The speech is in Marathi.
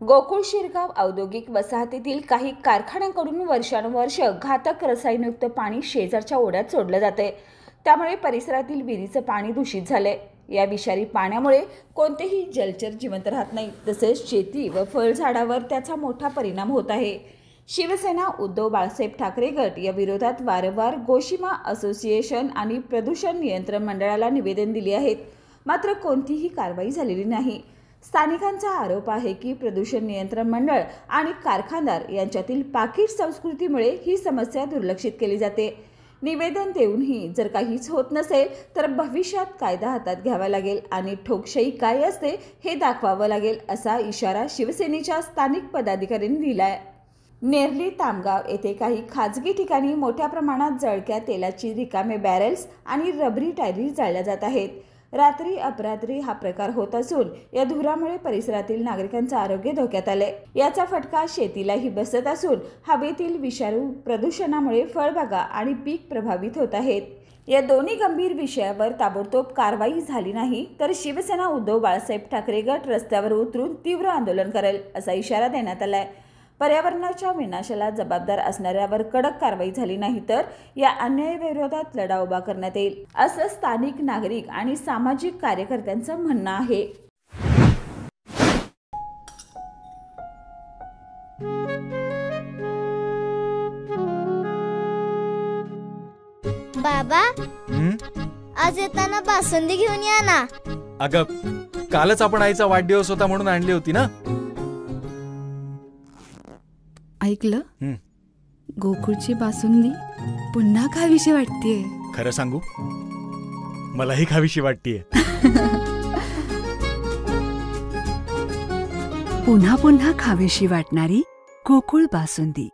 गोकुळ शिरगाव औद्योगिक वसाहतीतील काही कारखान्यांकडून वर्षानुवर्ष घातक रसायनयुक्त पाणी शेजारच्या ओढ्यात सोडलं जाते। त्यामुळे परिसरातील विहिरीचं पाणी दूषित झाले। या विषारी पाण्यामुळे कोणतेही जलचर जिवंत राहत नाही, तसेच शेती व फळझाडावर त्याचा मोठा परिणाम होत आहे। शिवसेना उद्धव बाळासाहेब ठाकरे गट या विरोधात वारंवार गोशिमा असोसिएशन आणि प्रदूषण नियंत्रण मंडळाला निवेदन दिले आहेत, मात्र कोणतीही कारवाई झालेली नाही। स्थानिकांचा आरोप आहे की प्रदूषण नियंत्रण मंडळ आणि कारखानदार यांच्यातील पाकीट संस्कृतीमुळे ही समस्या दुर्लक्षित केली जाते। निवेदन देऊनही जर काहीच होत नसेल तर भविष्यात कायदा हातात घ्यावा लागेल आणि ठोकशाही काय असते हे दाखवावं लागेल, असा इशारा शिवसेनेच्या स्थानिक पदाधिकाऱ्यांनी दिलाय। नेरली तामगाव येथे काही खाजगी ठिकाणी मोठ्या प्रमाणात जळक्या तेलाची रिकामे बॅरेल्स आणि रबरी टायरी जाळल्या जात आहेत। रात्री अपरात्री हा प्रकार होत असून या धुरामुळे परिसरातील नागरिकांचे आरोग्य धोक्यात आले। याचा फटका शेतीलाही बसत असून हवेतील विषारू प्रदूषणामुळे फळबागा आणि पीक प्रभावित होत आहेत। या दोन्ही गंभीर विषयावर ताबडतोब कारवाई झाली नाही तर शिवसेना उद्धव बाळासाहेब ठाकरे गट रस्त्यावर उतरून तीव्र आंदोलन करेल, असा इशारा देण्यात आलाय। पर्यावरणाच्या विनाशाला जबाबदार असणाऱ्यावर कडक कारवाई झाली नाही तर या अन्यायाविरोधात लढा उभा करण्यात येईल, असं स्थानिक नागरिक आणि सामाजिक कार्यकर्त्यांचं म्हणणं आहे। बाबा, आज येताना बासुंदी घेऊन या ना। अगं, कालच आपण आईचा वाढदिवस होता म्हणून आणली होती ना। ऐकलं, गोकुळची बासुंदी पुन्हा खावीशी वाटतेय। खरं सांगू, मलाही खावीशी वाटतेय। पुन्हा पुन्हा खावीशी वाटणारी गोकुळ बासुंदी।